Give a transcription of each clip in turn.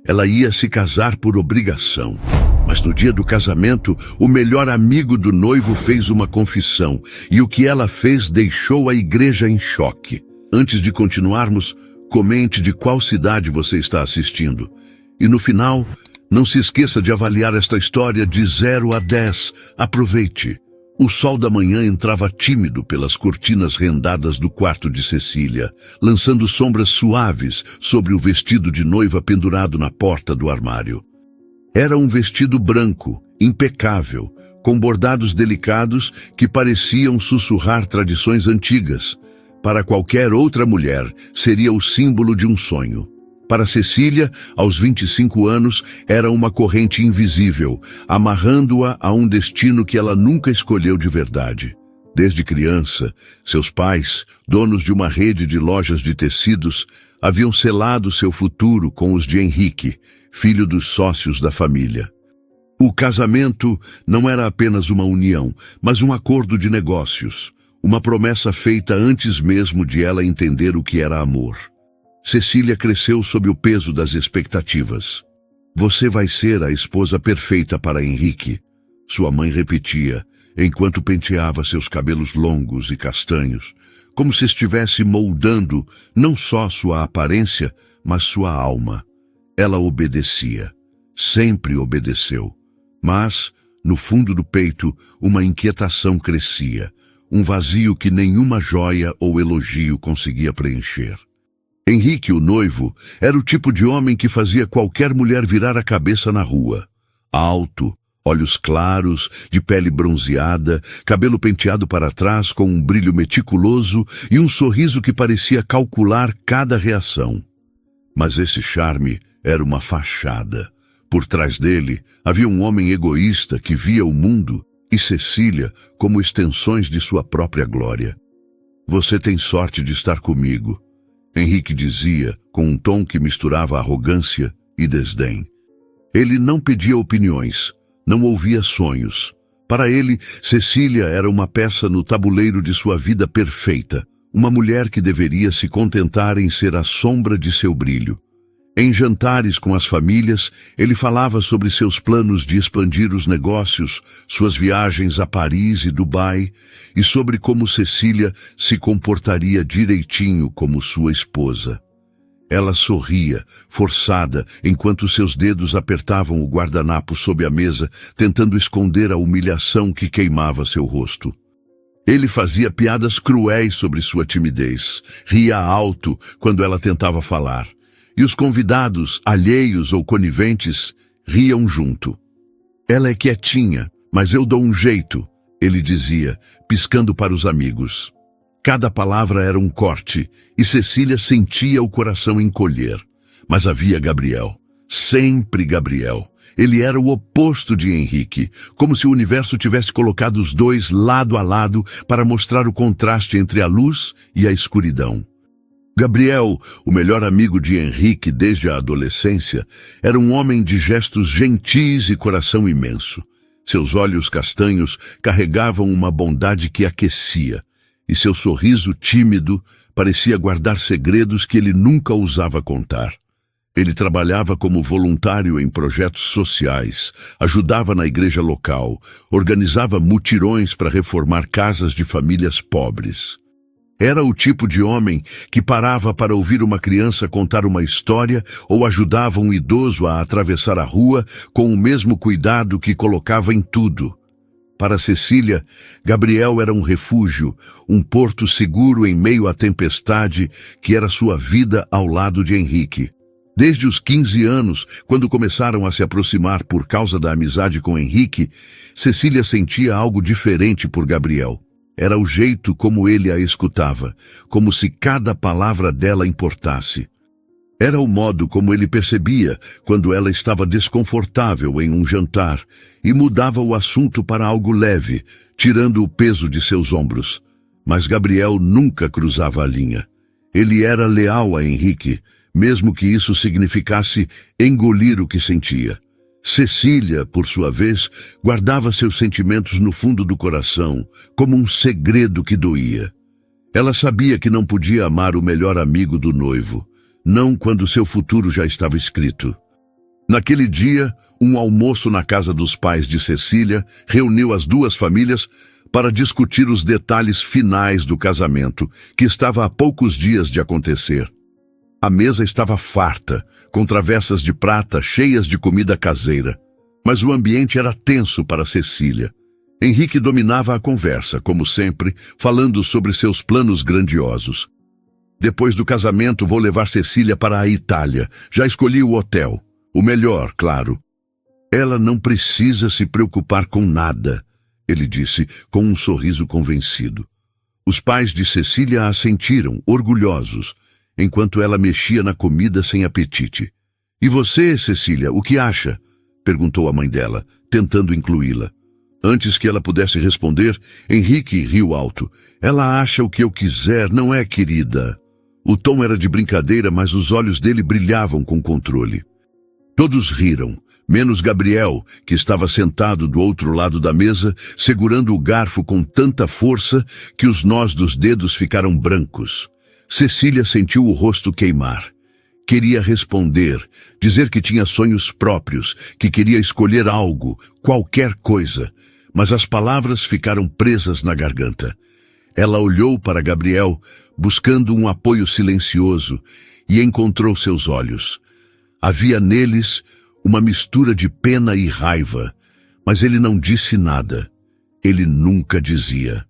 Ela ia se casar por obrigação. Mas no dia do casamento, o melhor amigo do noivo fez uma confissão, e o que ela fez deixou a igreja em choque. Antes de continuarmos, comente de qual cidade você está assistindo. E no final, não se esqueça de avaliar esta história de 0 a 10. Aproveite. O sol da manhã entrava tímido pelas cortinas rendadas do quarto de Cecília, lançando sombras suaves sobre o vestido de noiva pendurado na porta do armário. Era um vestido branco, impecável, com bordados delicados que pareciam sussurrar tradições antigas. Para qualquer outra mulher, seria o símbolo de um sonho. Para Cecília, aos 25 anos, era uma corrente invisível, amarrando-a a um destino que ela nunca escolheu de verdade. Desde criança, seus pais, donos de uma rede de lojas de tecidos, haviam selado seu futuro com os de Henrique, filho dos sócios da família. O casamento não era apenas uma união, mas um acordo de negócios, uma promessa feita antes mesmo de ela entender o que era amor. Cecília cresceu sob o peso das expectativas. Você vai ser a esposa perfeita para Henrique, sua mãe repetia, enquanto penteava seus cabelos longos e castanhos, como se estivesse moldando não só sua aparência, mas sua alma. Ela obedecia, sempre obedeceu. Mas, no fundo do peito, uma inquietação crescia, um vazio que nenhuma joia ou elogio conseguia preencher. Henrique, o noivo, era o tipo de homem que fazia qualquer mulher virar a cabeça na rua. Alto, olhos claros, de pele bronzeada, cabelo penteado para trás com um brilho meticuloso e um sorriso que parecia calcular cada reação. Mas esse charme era uma fachada. Por trás dele havia um homem egoísta que via o mundo e Cecília como extensões de sua própria glória. Você tem sorte de estar comigo, Henrique dizia, com um tom que misturava arrogância e desdém. Ele não pedia opiniões, não ouvia sonhos. Para ele, Cecília era uma peça no tabuleiro de sua vida perfeita, uma mulher que deveria se contentar em ser a sombra de seu brilho. Em jantares com as famílias, ele falava sobre seus planos de expandir os negócios, suas viagens a Paris e Dubai, e sobre como Cecília se comportaria direitinho como sua esposa. Ela sorria, forçada, enquanto seus dedos apertavam o guardanapo sob a mesa, tentando esconder a humilhação que queimava seu rosto. Ele fazia piadas cruéis sobre sua timidez, ria alto quando ela tentava falar. E os convidados, alheios ou coniventes, riam junto. Ela é quietinha, mas eu dou um jeito, ele dizia, piscando para os amigos. Cada palavra era um corte, e Cecília sentia o coração encolher. Mas havia Gabriel, sempre Gabriel. Ele era o oposto de Henrique, como se o universo tivesse colocado os dois lado a lado para mostrar o contraste entre a luz e a escuridão. Gabriel, o melhor amigo de Henrique desde a adolescência, era um homem de gestos gentis e coração imenso. Seus olhos castanhos carregavam uma bondade que aquecia, e seu sorriso tímido parecia guardar segredos que ele nunca ousava contar. Ele trabalhava como voluntário em projetos sociais, ajudava na igreja local, organizava mutirões para reformar casas de famílias pobres. Era o tipo de homem que parava para ouvir uma criança contar uma história ou ajudava um idoso a atravessar a rua com o mesmo cuidado que colocava em tudo. Para Cecília, Gabriel era um refúgio, um porto seguro em meio à tempestade que era sua vida ao lado de Henrique. Desde os 15 anos, quando começaram a se aproximar por causa da amizade com Henrique, Cecília sentia algo diferente por Gabriel. Era o jeito como ele a escutava, como se cada palavra dela importasse. Era o modo como ele percebia quando ela estava desconfortável em um jantar e mudava o assunto para algo leve, tirando o peso de seus ombros. Mas Gabriel nunca cruzava a linha. Ele era leal a Henrique, mesmo que isso significasse engolir o que sentia. Cecília, por sua vez, guardava seus sentimentos no fundo do coração, como um segredo que doía. Ela sabia que não podia amar o melhor amigo do noivo, não quando seu futuro já estava escrito. Naquele dia, um almoço na casa dos pais de Cecília reuniu as duas famílias para discutir os detalhes finais do casamento, que estava há poucos dias de acontecer. A mesa estava farta, com travessas de prata cheias de comida caseira, mas o ambiente era tenso para Cecília. Henrique dominava a conversa, como sempre, falando sobre seus planos grandiosos. Depois do casamento, vou levar Cecília para a Itália. Já escolhi o hotel. O melhor, claro. Ela não precisa se preocupar com nada, ele disse com um sorriso convencido. Os pais de Cecília assentiram, orgulhosos, enquanto ela mexia na comida sem apetite. E você, Cecília, o que acha? Perguntou a mãe dela, tentando incluí-la. Antes que ela pudesse responder, Henrique riu alto. Ela acha o que eu quiser, não é, querida? O tom era de brincadeira, mas os olhos dele brilhavam com controle. Todos riram, menos Gabriel, que estava sentado do outro lado da mesa, segurando o garfo com tanta força que os nós dos dedos ficaram brancos. Cecília sentiu o rosto queimar. Queria responder, dizer que tinha sonhos próprios, que queria escolher algo, qualquer coisa, mas as palavras ficaram presas na garganta. Ela olhou para Gabriel, buscando um apoio silencioso, e encontrou seus olhos. Havia neles uma mistura de pena e raiva, mas ele não disse nada. Ele nunca dizia.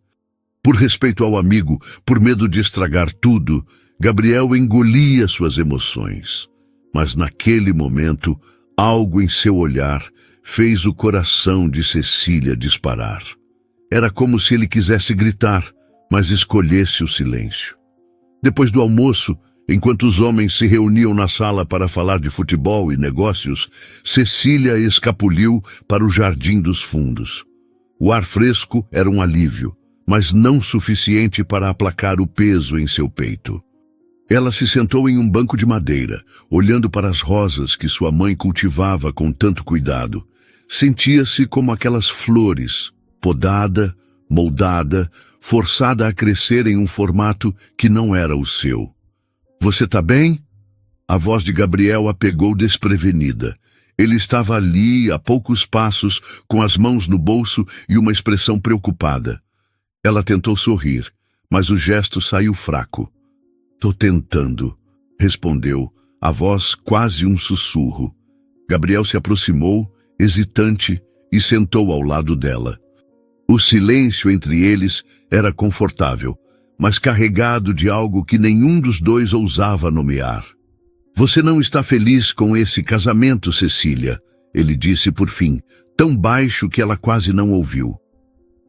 Por respeito ao amigo, por medo de estragar tudo, Gabriel engolia suas emoções. Mas naquele momento, algo em seu olhar fez o coração de Cecília disparar. Era como se ele quisesse gritar, mas escolhesse o silêncio. Depois do almoço, enquanto os homens se reuniam na sala para falar de futebol e negócios, Cecília escapuliu para o jardim dos fundos. O ar fresco era um alívio, mas não suficiente para aplacar o peso em seu peito. Ela se sentou em um banco de madeira, olhando para as rosas que sua mãe cultivava com tanto cuidado. Sentia-se como aquelas flores, podada, moldada, forçada a crescer em um formato que não era o seu. Você tá bem? A voz de Gabriel a pegou desprevenida. Ele estava ali, a poucos passos, com as mãos no bolso e uma expressão preocupada. Ela tentou sorrir, mas o gesto saiu fraco. Tô tentando, respondeu, a voz quase um sussurro. Gabriel se aproximou, hesitante, e sentou ao lado dela. O silêncio entre eles era confortável, mas carregado de algo que nenhum dos dois ousava nomear. Você não está feliz com esse casamento, Cecília, ele disse por fim, tão baixo que ela quase não ouviu.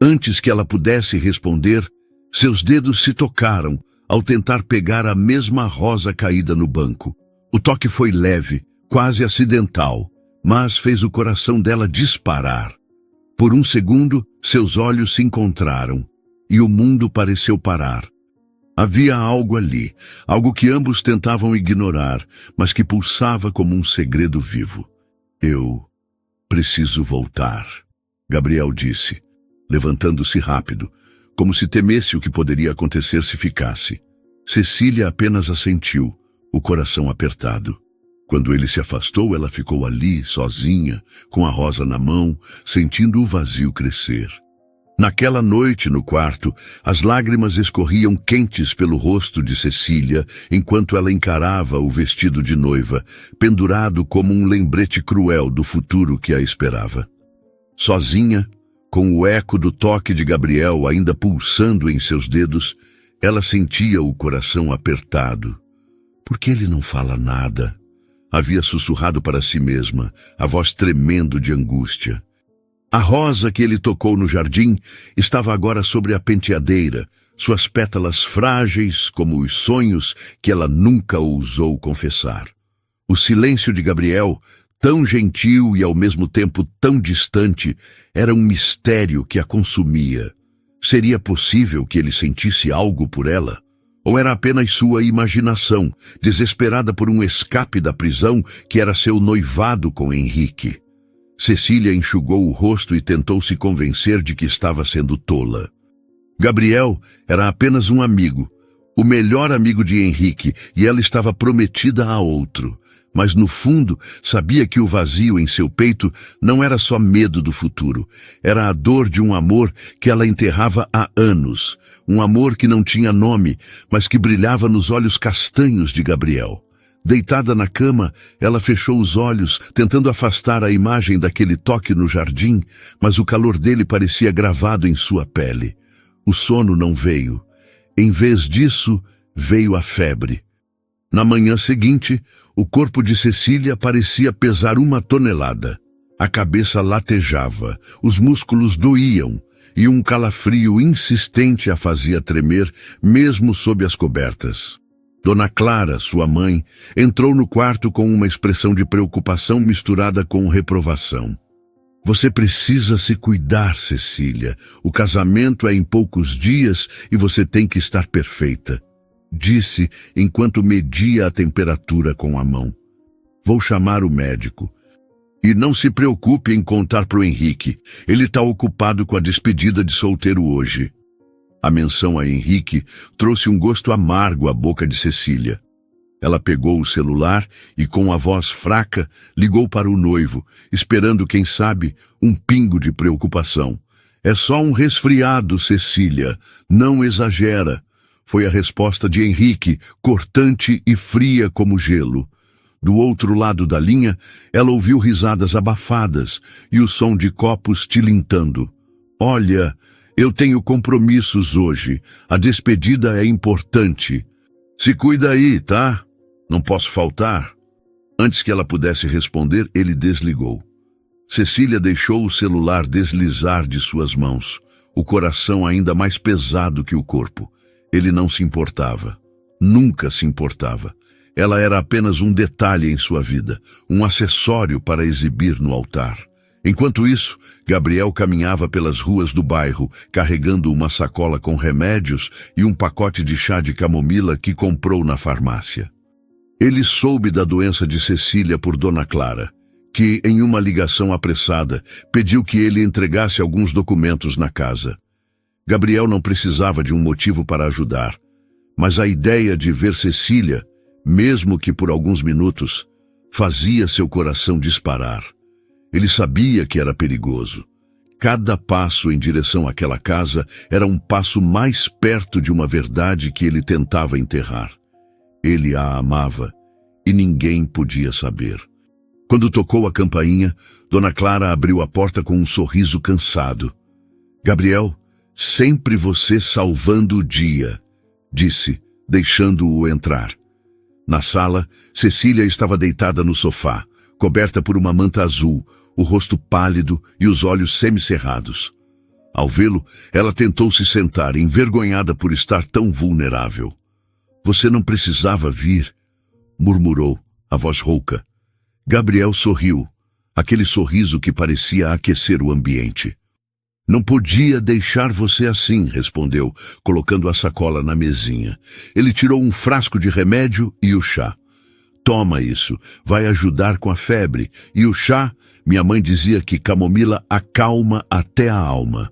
Antes que ela pudesse responder, seus dedos se tocaram ao tentar pegar a mesma rosa caída no banco. O toque foi leve, quase acidental, mas fez o coração dela disparar. Por um segundo, seus olhos se encontraram, e o mundo pareceu parar. Havia algo ali, algo que ambos tentavam ignorar, mas que pulsava como um segredo vivo. Eu preciso voltar, Gabriel disse, levantando-se rápido, como se temesse o que poderia acontecer se ficasse. Cecília apenas assentiu, o coração apertado. Quando ele se afastou, ela ficou ali, sozinha, com a rosa na mão, sentindo o vazio crescer. Naquela noite, no quarto, as lágrimas escorriam quentes pelo rosto de Cecília, enquanto ela encarava o vestido de noiva, pendurado como um lembrete cruel do futuro que a esperava. Sozinha, com o eco do toque de Gabriel ainda pulsando em seus dedos, ela sentia o coração apertado. Por que ele não fala nada? Havia sussurrado para si mesma, a voz tremendo de angústia. A rosa que ele tocou no jardim estava agora sobre a penteadeira, suas pétalas frágeis como os sonhos que ela nunca ousou confessar. O silêncio de Gabriel, tão gentil e ao mesmo tempo tão distante, era um mistério que a consumia. Seria possível que ele sentisse algo por ela? Ou era apenas sua imaginação, desesperada por um escape da prisão que era seu noivado com Henrique? Cecília enxugou o rosto e tentou se convencer de que estava sendo tola. Gabriel era apenas um amigo, o melhor amigo de Henrique, e ela estava prometida a outro. mas no fundo sabia que o vazio em seu peito não era só medo do futuro, era a dor de um amor que ela enterrava há anos, um amor que não tinha nome, mas que brilhava nos olhos castanhos de Gabriel. Deitada na cama, ela fechou os olhos, tentando afastar a imagem daquele toque no jardim, mas o calor dele parecia gravado em sua pele. O sono não veio. Em vez disso, veio a febre. Na manhã seguinte, o corpo de Cecília parecia pesar 1 tonelada. A cabeça latejava, os músculos doíam, e um calafrio insistente a fazia tremer, mesmo sob as cobertas. Dona Clara, sua mãe, entrou no quarto com uma expressão de preocupação misturada com reprovação. Você precisa se cuidar, Cecília. O casamento é em poucos dias e você tem que estar perfeita, disse enquanto media a temperatura com a mão. Vou chamar o médico. E não se preocupe em contar para o Henrique. Ele está ocupado com a despedida de solteiro hoje. A menção a Henrique trouxe um gosto amargo à boca de Cecília. Ela pegou o celular e, com a voz fraca, ligou para o noivo, esperando, quem sabe, um pingo de preocupação. É só um resfriado, Cecília. Não exagera. Foi a resposta de Henrique, cortante e fria como gelo. Do outro lado da linha, ela ouviu risadas abafadas e o som de copos tilintando. Olha, eu tenho compromissos hoje. A despedida é importante. Se cuida aí, tá? Não posso faltar. Antes que ela pudesse responder, ele desligou. Cecília deixou o celular deslizar de suas mãos, o coração ainda mais pesado que o corpo. Ele não se importava. Nunca se importava. Ela era apenas um detalhe em sua vida, um acessório para exibir no altar. Enquanto isso, Gabriel caminhava pelas ruas do bairro, carregando uma sacola com remédios e um pacote de chá de camomila que comprou na farmácia. Ele soube da doença de Cecília por Dona Clara, que, em uma ligação apressada, pediu que ele entregasse alguns documentos na casa. Gabriel não precisava de um motivo para ajudar, mas a ideia de ver Cecília, mesmo que por alguns minutos, fazia seu coração disparar. Ele sabia que era perigoso. Cada passo em direção àquela casa era um passo mais perto de uma verdade que ele tentava enterrar. Ele a amava e ninguém podia saber. Quando tocou a campainha, Dona Clara abriu a porta com um sorriso cansado. Gabriel, sempre você salvando o dia, disse, deixando-o entrar. Na sala, Cecília estava deitada no sofá, coberta por uma manta azul, o rosto pálido e os olhos semicerrados. Ao vê-lo, ela tentou se sentar, envergonhada por estar tão vulnerável. Você não precisava vir, murmurou, a voz rouca. Gabriel sorriu, aquele sorriso que parecia aquecer o ambiente. Não podia deixar você assim, respondeu, colocando a sacola na mesinha. Ele tirou um frasco de remédio e o chá. Toma isso, vai ajudar com a febre. E o chá, minha mãe dizia que camomila acalma até a alma.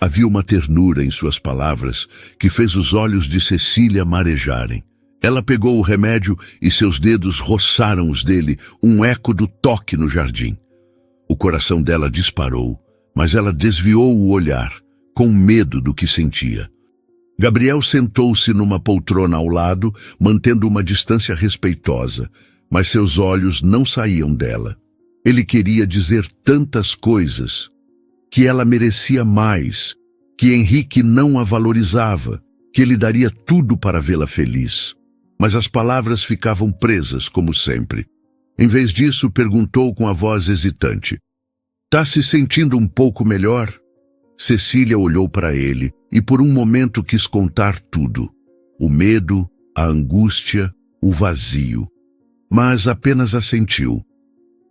Havia uma ternura em suas palavras que fez os olhos de Cecília marejarem. Ela pegou o remédio e seus dedos roçaram os dele, um eco do toque no jardim. O coração dela disparou, mas ela desviou o olhar, com medo do que sentia. Gabriel sentou-se numa poltrona ao lado, mantendo uma distância respeitosa, mas seus olhos não saíam dela. Ele queria dizer tantas coisas, que ela merecia mais, que Henrique não a valorizava, que ele daria tudo para vê-la feliz. Mas as palavras ficavam presas, como sempre. Em vez disso, perguntou com a voz hesitante. Tá se sentindo um pouco melhor? Cecília olhou para ele e por um momento quis contar tudo. O medo, a angústia, o vazio. Mas apenas assentiu.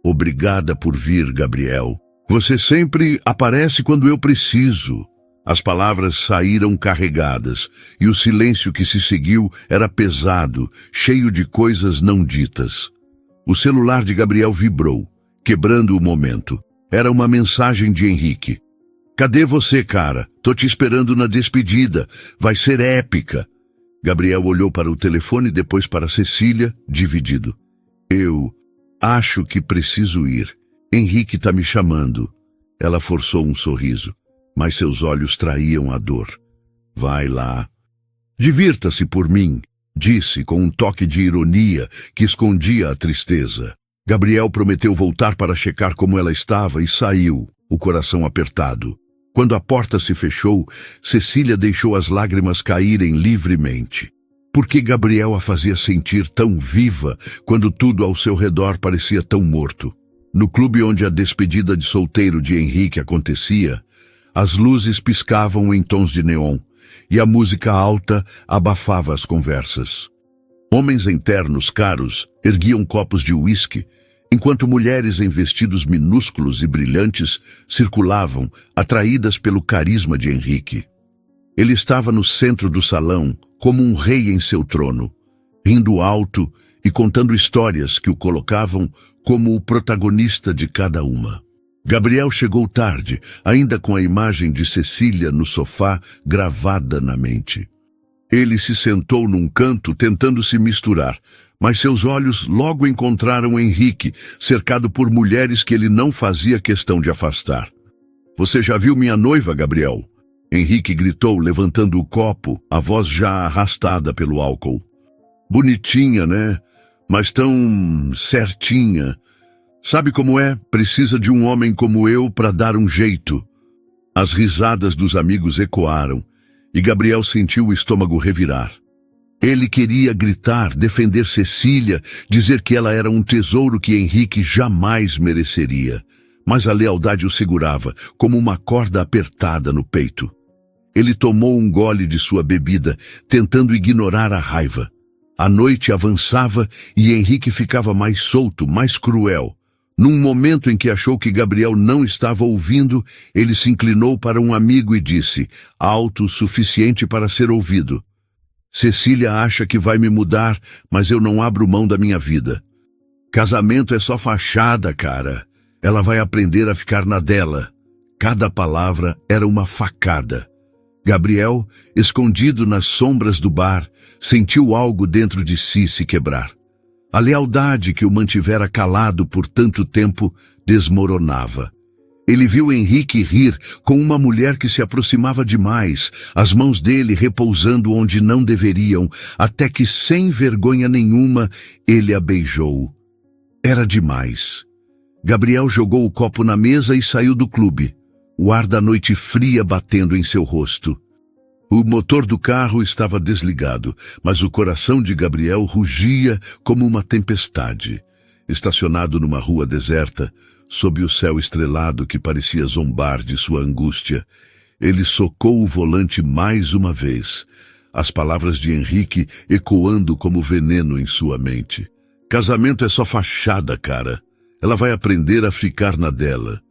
Obrigada por vir, Gabriel. Você sempre aparece quando eu preciso. As palavras saíram carregadas, e o silêncio que se seguiu era pesado, cheio de coisas não ditas. O celular de Gabriel vibrou, quebrando o momento. Era uma mensagem de Henrique. Cadê você, cara? Tô te esperando na despedida. Vai ser épica. Gabriel olhou para o telefone e depois para Cecília, dividido. Eu acho que preciso ir. Henrique tá me chamando. Ela forçou um sorriso, mas seus olhos traíam a dor. Vai lá. Divirta-se por mim, disse com um toque de ironia que escondia a tristeza. Gabriel prometeu voltar para checar como ela estava e saiu, o coração apertado. Quando a porta se fechou, Cecília deixou as lágrimas caírem livremente. Por que Gabriel a fazia sentir tão viva quando tudo ao seu redor parecia tão morto? No clube onde a despedida de solteiro de Henrique acontecia, as luzes piscavam em tons de neon e a música alta abafava as conversas. Homens em ternos caros erguiam copos de uísque, enquanto mulheres em vestidos minúsculos e brilhantes circulavam, atraídas pelo carisma de Henrique. Ele estava no centro do salão, como um rei em seu trono, rindo alto e contando histórias que o colocavam como o protagonista de cada uma. Gabriel chegou tarde, ainda com a imagem de Cecília no sofá gravada na mente. Ele se sentou num canto tentando se misturar, mas seus olhos logo encontraram Henrique, cercado por mulheres que ele não fazia questão de afastar. Você já viu minha noiva, Gabriel? Henrique gritou, levantando o copo, a voz já arrastada pelo álcool. Bonitinha, né? Mas tão certinha. Sabe como é? Precisa de um homem como eu para dar um jeito. As risadas dos amigos ecoaram, e Gabriel sentiu o estômago revirar. Ele queria gritar, defender Cecília, dizer que ela era um tesouro que Henrique jamais mereceria. Mas a lealdade o segurava, como uma corda apertada no peito. Ele tomou um gole de sua bebida, tentando ignorar a raiva. A noite avançava e Henrique ficava mais solto, mais cruel. Num momento em que achou que Gabriel não estava ouvindo, ele se inclinou para um amigo e disse, alto o suficiente para ser ouvido: Cecília acha que vai me mudar, mas eu não abro mão da minha vida. Casamento é só fachada, cara. Ela vai aprender a ficar na dela. Cada palavra era uma facada. Gabriel, escondido nas sombras do bar, sentiu algo dentro de si se quebrar. A lealdade que o mantivera calado por tanto tempo desmoronava. Ele viu Henrique rir com uma mulher que se aproximava demais, as mãos dele repousando onde não deveriam, até que, sem vergonha nenhuma, ele a beijou. Era demais. Gabriel jogou o copo na mesa e saiu do clube, o ar da noite fria batendo em seu rosto. O motor do carro estava desligado, mas o coração de Gabriel rugia como uma tempestade. Estacionado numa rua deserta, sob o céu estrelado que parecia zombar de sua angústia, ele socou o volante mais uma vez, as palavras de Henrique ecoando como veneno em sua mente. Casamento é só fachada, cara. Ela vai aprender a ficar na dela.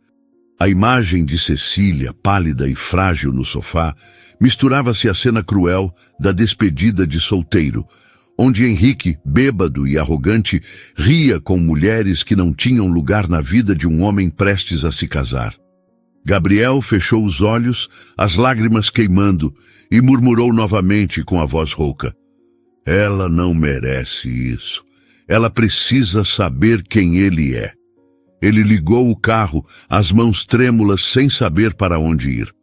A imagem de Cecília, pálida e frágil no sofá, misturava-se à cena cruel da despedida de solteiro, onde Henrique, bêbado e arrogante, ria com mulheres que não tinham lugar na vida de um homem prestes a se casar. Gabriel fechou os olhos, as lágrimas queimando, e murmurou novamente com a voz rouca: Ela não merece isso. Ela precisa saber quem ele é. Ele ligou o carro, as mãos trêmulas, sem saber para onde ir.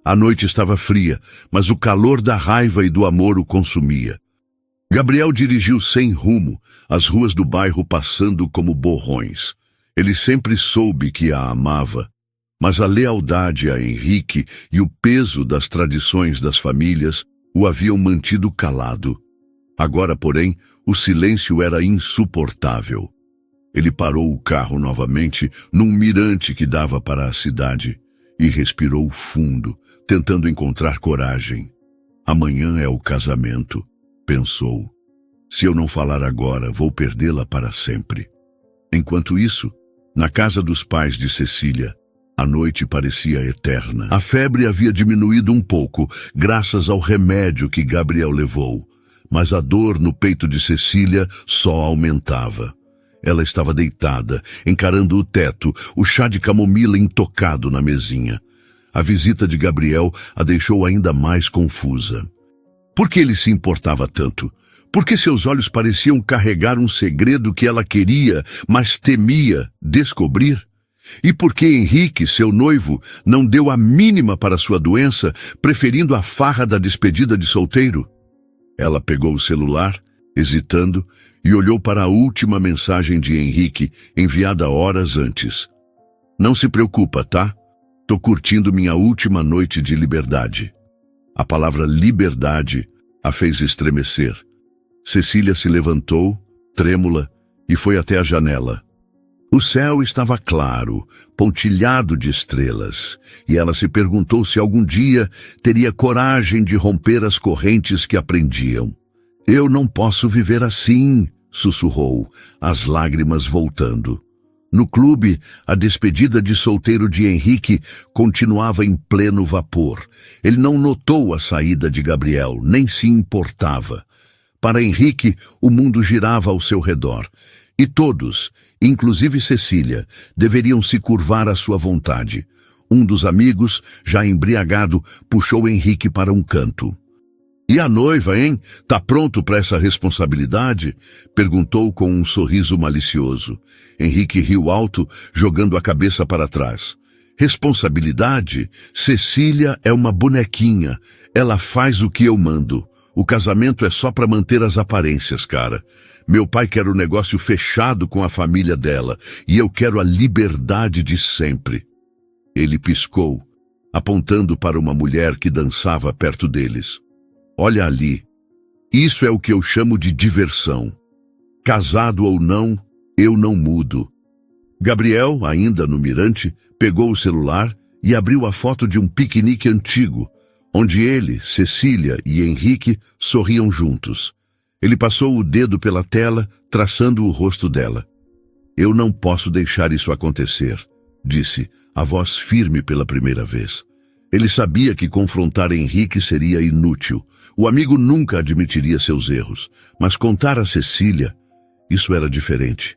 A noite estava fria, mas o calor da raiva e do amor o consumia. Gabriel dirigiu sem rumo, as ruas do bairro passando como borrões. Ele sempre soube que a amava, mas a lealdade a Henrique e o peso das tradições das famílias o haviam mantido calado. Agora, porém, o silêncio era insuportável. Ele parou o carro novamente num mirante que dava para a cidade e respirou fundo, tentando encontrar coragem. Amanhã é o casamento, pensou. Se eu não falar agora, vou perdê-la para sempre. Enquanto isso, na casa dos pais de Cecília, a noite parecia eterna. A febre havia diminuído um pouco, graças ao remédio que Gabriel levou, mas a dor no peito de Cecília só aumentava. Ela estava deitada, encarando o teto, o chá de camomila intocado na mesinha. A visita de Gabriel a deixou ainda mais confusa. Por que ele se importava tanto? Por que seus olhos pareciam carregar um segredo que ela queria, mas temia descobrir? E por que Henrique, seu noivo, não deu a mínima para sua doença, preferindo a farra da despedida de solteiro? Ela pegou o celular, hesitando, e olhou para a última mensagem de Henrique, enviada horas antes. Não se preocupa, tá? Tô curtindo minha última noite de liberdade. A palavra liberdade a fez estremecer. Cecília se levantou, trêmula, e foi até a janela. O céu estava claro, pontilhado de estrelas, e ela se perguntou se algum dia teria coragem de romper as correntes que a prendiam. Eu não posso viver assim, sussurrou, as lágrimas voltando. No clube, a despedida de solteiro de Henrique continuava em pleno vapor. Ele não notou a saída de Gabriel, nem se importava. Para Henrique, o mundo girava ao seu redor. E todos, inclusive Cecília, deveriam se curvar à sua vontade. Um dos amigos, já embriagado, puxou Henrique para um canto. E a noiva, hein? Tá pronto para essa responsabilidade? Perguntou com um sorriso malicioso. Henrique riu alto, jogando a cabeça para trás. Responsabilidade? Cecília é uma bonequinha. Ela faz o que eu mando. O casamento é só para manter as aparências, cara. Meu pai quer o negócio fechado com a família dela, e eu quero a liberdade de sempre. Ele piscou, apontando para uma mulher que dançava perto deles. Olha ali. Isso é o que eu chamo de diversão. Casado ou não, eu não mudo. Gabriel, ainda no mirante, pegou o celular e abriu a foto de um piquenique antigo, onde ele, Cecília e Henrique sorriam juntos. Ele passou o dedo pela tela, traçando o rosto dela. Eu não posso deixar isso acontecer, disse, a voz firme pela primeira vez. Ele sabia que confrontar Henrique seria inútil. O amigo nunca admitiria seus erros, mas contar a Cecília, isso era diferente.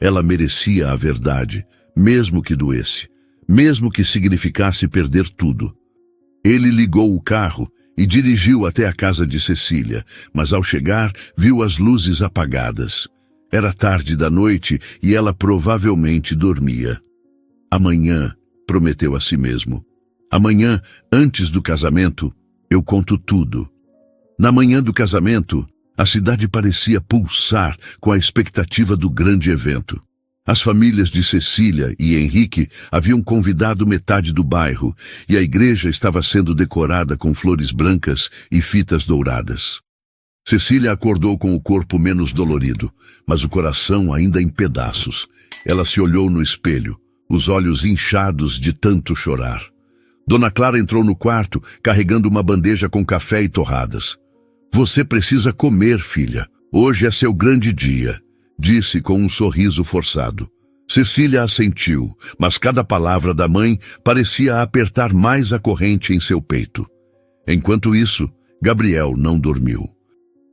Ela merecia a verdade, mesmo que doesse, mesmo que significasse perder tudo. Ele ligou o carro e dirigiu até a casa de Cecília, mas ao chegar, viu as luzes apagadas. Era tarde da noite e ela provavelmente dormia. Amanhã, prometeu a si mesmo. Amanhã, antes do casamento, eu conto tudo. Na manhã do casamento, a cidade parecia pulsar com a expectativa do grande evento. As famílias de Cecília e Henrique haviam convidado metade do bairro e a igreja estava sendo decorada com flores brancas e fitas douradas. Cecília acordou com o corpo menos dolorido, mas o coração ainda em pedaços. Ela se olhou no espelho, os olhos inchados de tanto chorar. Dona Clara entrou no quarto, carregando uma bandeja com café e torradas. Você precisa comer, filha. Hoje é seu grande dia, disse com um sorriso forçado. Cecília assentiu, mas cada palavra da mãe parecia apertar mais a corrente em seu peito. Enquanto isso, Gabriel não dormiu.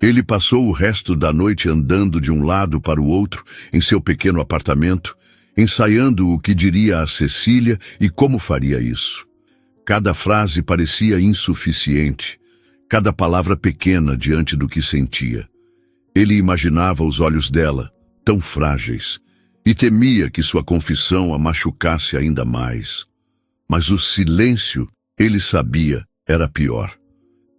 Ele passou o resto da noite andando de um lado para o outro em seu pequeno apartamento, ensaiando o que diria a Cecília e como faria isso. Cada frase parecia insuficiente, cada palavra pequena diante do que sentia. Ele imaginava os olhos dela, tão frágeis, e temia que sua confissão a machucasse ainda mais. Mas o silêncio, ele sabia, era pior.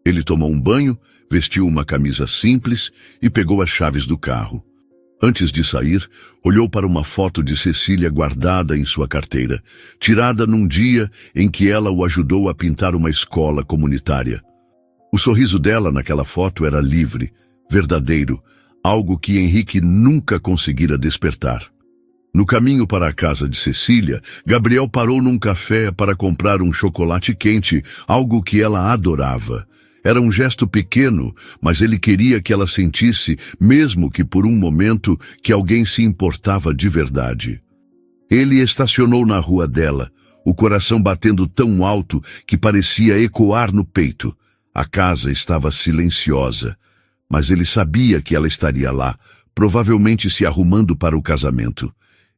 Ele tomou um banho, vestiu uma camisa simples e pegou as chaves do carro. Antes de sair, olhou para uma foto de Cecília guardada em sua carteira, tirada num dia em que ela o ajudou a pintar uma escola comunitária. O sorriso dela naquela foto era livre, verdadeiro, algo que Henrique nunca conseguira despertar. No caminho para a casa de Cecília, Gabriel parou num café para comprar um chocolate quente, algo que ela adorava. Era um gesto pequeno, mas ele queria que ela sentisse, mesmo que por um momento, que alguém se importava de verdade. Ele estacionou na rua dela, o coração batendo tão alto que parecia ecoar no peito. A casa estava silenciosa, mas ele sabia que ela estaria lá, provavelmente se arrumando para o casamento.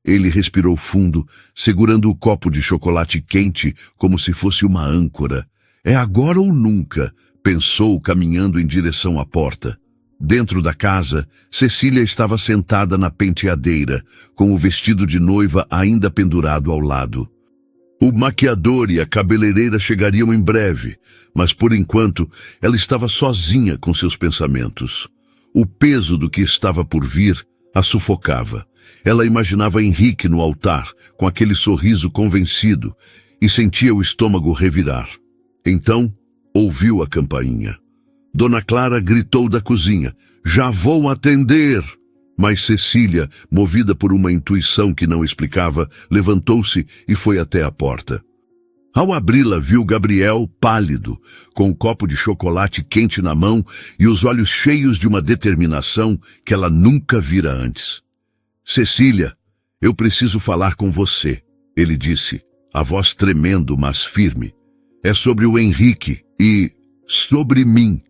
Ele respirou fundo, segurando o copo de chocolate quente como se fosse uma âncora. É agora ou nunca, pensou caminhando em direção à porta. Dentro da casa, Cecília estava sentada na penteadeira, com o vestido de noiva ainda pendurado ao lado. O maquiador e a cabeleireira chegariam em breve, mas por enquanto ela estava sozinha com seus pensamentos. O peso do que estava por vir a sufocava. Ela imaginava Henrique no altar, com aquele sorriso convencido, e sentia o estômago revirar. Então, ouviu a campainha. Dona Clara gritou da cozinha: "Já vou atender!" Mas Cecília, movida por uma intuição que não explicava, levantou-se e foi até a porta. Ao abri-la, viu Gabriel pálido, com um copo de chocolate quente na mão e os olhos cheios de uma determinação que ela nunca vira antes. "Cecília, eu preciso falar com você", ele disse, a voz tremendo, mas firme. "É sobre o Henrique e sobre mim."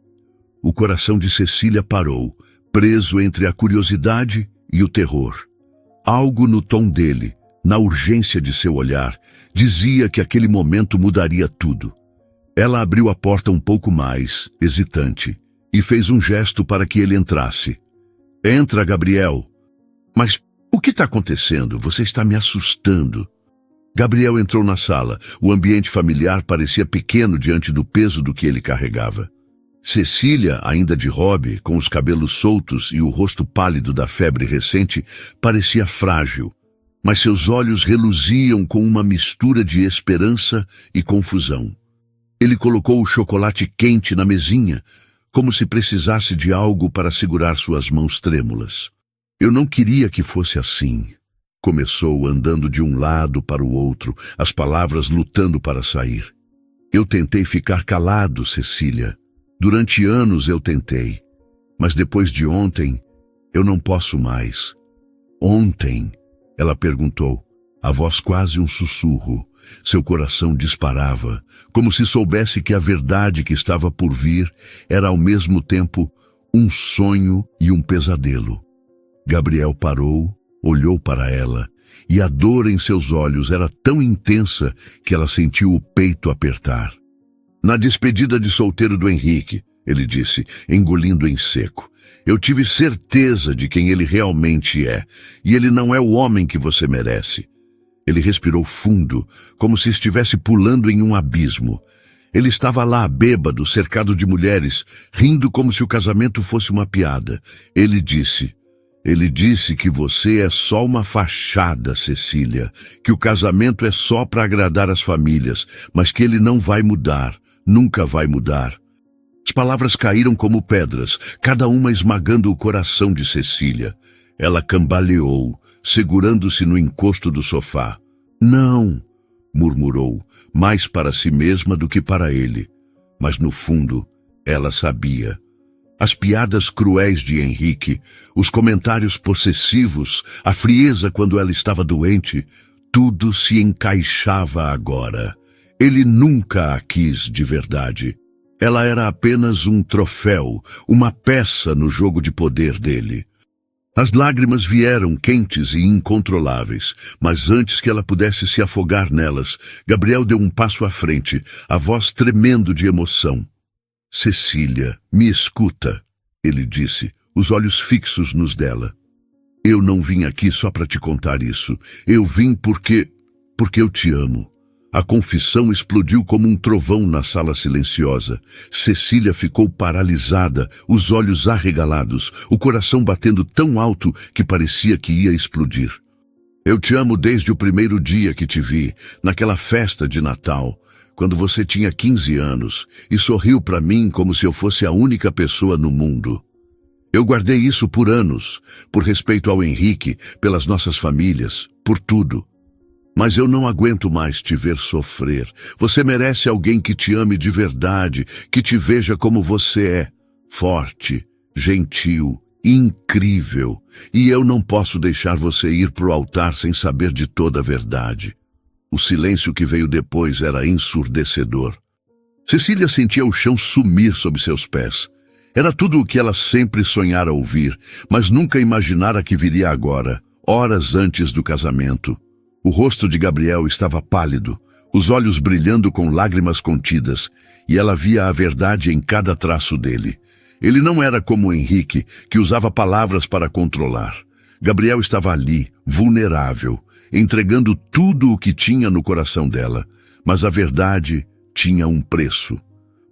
O coração de Cecília parou, preso entre a curiosidade e o terror. Algo no tom dele, na urgência de seu olhar, dizia que aquele momento mudaria tudo. Ela abriu a porta um pouco mais, hesitante, e fez um gesto para que ele entrasse. "Entra, Gabriel." "Mas o que está acontecendo? Você está me assustando." Gabriel entrou na sala. O ambiente familiar parecia pequeno diante do peso do que ele carregava. Cecília, ainda de robe, com os cabelos soltos e o rosto pálido da febre recente, parecia frágil, mas seus olhos reluziam com uma mistura de esperança e confusão. Ele colocou o chocolate quente na mesinha, como se precisasse de algo para segurar suas mãos trêmulas. "Eu não queria que fosse assim." Começou andando de um lado para o outro, as palavras lutando para sair. "Eu tentei ficar calado, Cecília. Durante anos eu tentei, mas depois de ontem, eu não posso mais." "Ontem?" ela perguntou, a voz quase um sussurro. Seu coração disparava, como se soubesse que a verdade que estava por vir era ao mesmo tempo um sonho e um pesadelo. Gabriel parou, olhou para ela, e a dor em seus olhos era tão intensa que ela sentiu o peito apertar. "Na despedida de solteiro do Henrique", ele disse, engolindo em seco, "eu tive certeza de quem ele realmente é, e ele não é o homem que você merece." Ele respirou fundo, como se estivesse pulando em um abismo. Ele estava lá, bêbado, cercado de mulheres, rindo como se o casamento fosse uma piada. Ele disse que você é só uma fachada, Cecília, que o casamento é só para agradar as famílias, mas que ele não vai mudar, nunca vai mudar." As palavras caíram como pedras, cada uma esmagando o coração de Cecília. Ela cambaleou, segurando-se no encosto do sofá. "Não", murmurou, mais para si mesma do que para ele. Mas no fundo, ela sabia. As piadas cruéis de Henrique, os comentários possessivos, a frieza quando ela estava doente, tudo se encaixava agora. Ele nunca a quis de verdade. Ela era apenas um troféu, uma peça no jogo de poder dele. As lágrimas vieram quentes e incontroláveis, mas antes que ela pudesse se afogar nelas, Gabriel deu um passo à frente, a voz tremendo de emoção. "Cecília, me escuta", ele disse, os olhos fixos nos dela. "Eu não vim aqui só para te contar isso. Eu vim porque eu te amo." A confissão explodiu como um trovão na sala silenciosa. Cecília ficou paralisada, os olhos arregalados, o coração batendo tão alto que parecia que ia explodir. "Eu te amo desde o primeiro dia que te vi, naquela festa de Natal, quando você tinha 15 anos, e sorriu para mim como se eu fosse a única pessoa no mundo. Eu guardei isso por anos, por respeito ao Henrique, pelas nossas famílias, por tudo. Mas eu não aguento mais te ver sofrer. Você merece alguém que te ame de verdade, que te veja como você é, forte, gentil, incrível. E eu não posso deixar você ir pro altar sem saber de toda a verdade." O silêncio que veio depois era ensurdecedor. Cecília sentia o chão sumir sob seus pés. Era tudo o que ela sempre sonhara ouvir, mas nunca imaginara que viria agora, horas antes do casamento. O rosto de Gabriel estava pálido, os olhos brilhando com lágrimas contidas, e ela via a verdade em cada traço dele. Ele não era como Henrique, que usava palavras para controlar. Gabriel estava ali, vulnerável, entregando tudo o que tinha no coração dela. Mas a verdade tinha um preço.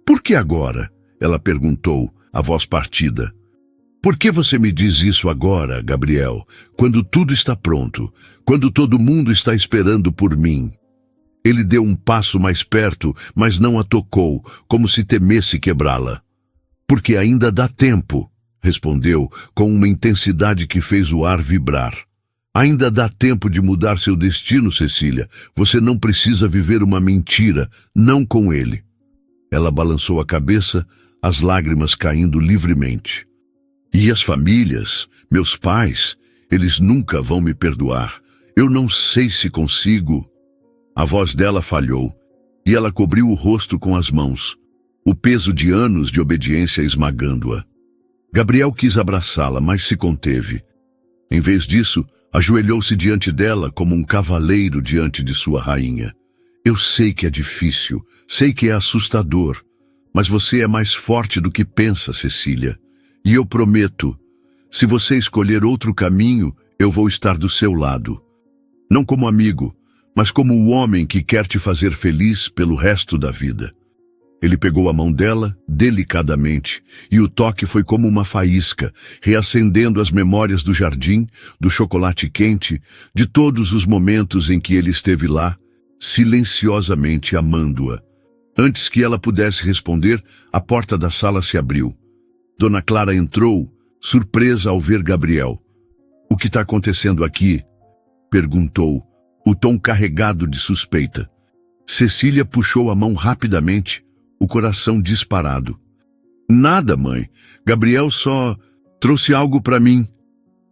Por que agora? Ela perguntou, a voz partida. Por que você me diz isso agora, Gabriel, quando tudo está pronto, quando todo mundo está esperando por mim? Ele deu um passo mais perto, mas não a tocou, como se temesse quebrá-la. Porque ainda dá tempo, respondeu, com uma intensidade que fez o ar vibrar. Ainda dá tempo de mudar seu destino, Cecília. Você não precisa viver uma mentira, não com ele. Ela balançou a cabeça, as lágrimas caindo livremente. E as famílias, meus pais, eles nunca vão me perdoar. Eu não sei se consigo. A voz dela falhou, e ela cobriu o rosto com as mãos, o peso de anos de obediência esmagando-a. Gabriel quis abraçá-la, mas se conteve. Em vez disso, ajoelhou-se diante dela como um cavaleiro diante de sua rainha. Eu sei que é difícil, sei que é assustador, mas você é mais forte do que pensa, Cecília. E eu prometo, se você escolher outro caminho, eu vou estar do seu lado. Não como amigo, mas como o homem que quer te fazer feliz pelo resto da vida. Ele pegou a mão dela, delicadamente, e o toque foi como uma faísca, reacendendo as memórias do jardim, do chocolate quente, de todos os momentos em que ele esteve lá, silenciosamente amando-a. Antes que ela pudesse responder, a porta da sala se abriu. Dona Clara entrou, surpresa ao ver Gabriel. "O que está acontecendo aqui?" perguntou, o tom carregado de suspeita. Cecília puxou a mão rapidamente, o coração disparado. "Nada, mãe. Gabriel só trouxe algo para mim."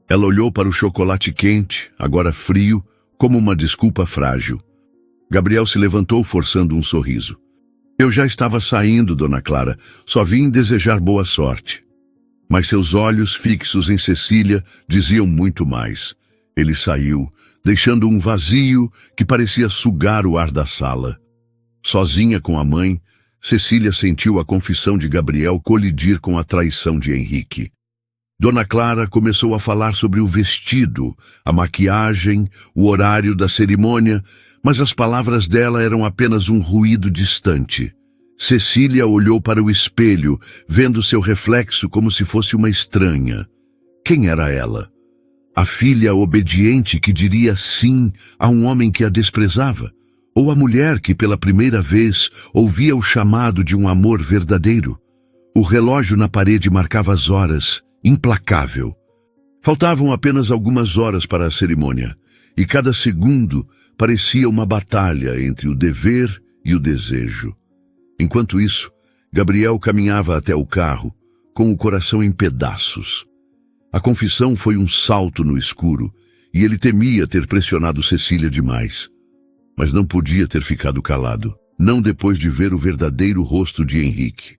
Ela olhou para o chocolate quente, agora frio, como uma desculpa frágil. Gabriel se levantou forçando um sorriso. "Eu já estava saindo, Dona Clara. Só vim desejar boa sorte." Mas seus olhos fixos em Cecília diziam muito mais. Ele saiu, deixando um vazio que parecia sugar o ar da sala. Sozinha com a mãe, Cecília sentiu a confissão de Gabriel colidir com a traição de Henrique. Dona Clara começou a falar sobre o vestido, a maquiagem, o horário da cerimônia, mas as palavras dela eram apenas um ruído distante. Cecília olhou para o espelho, vendo seu reflexo como se fosse uma estranha. Quem era ela? A filha obediente que diria sim a um homem que a desprezava? Ou a mulher que pela primeira vez ouvia o chamado de um amor verdadeiro? O relógio na parede marcava as horas, implacável. Faltavam apenas algumas horas para a cerimônia, e cada segundo parecia uma batalha entre o dever e o desejo. Enquanto isso, Gabriel caminhava até o carro, com o coração em pedaços. A confissão foi um salto no escuro, e ele temia ter pressionado Cecília demais. Mas não podia ter ficado calado, não depois de ver o verdadeiro rosto de Henrique.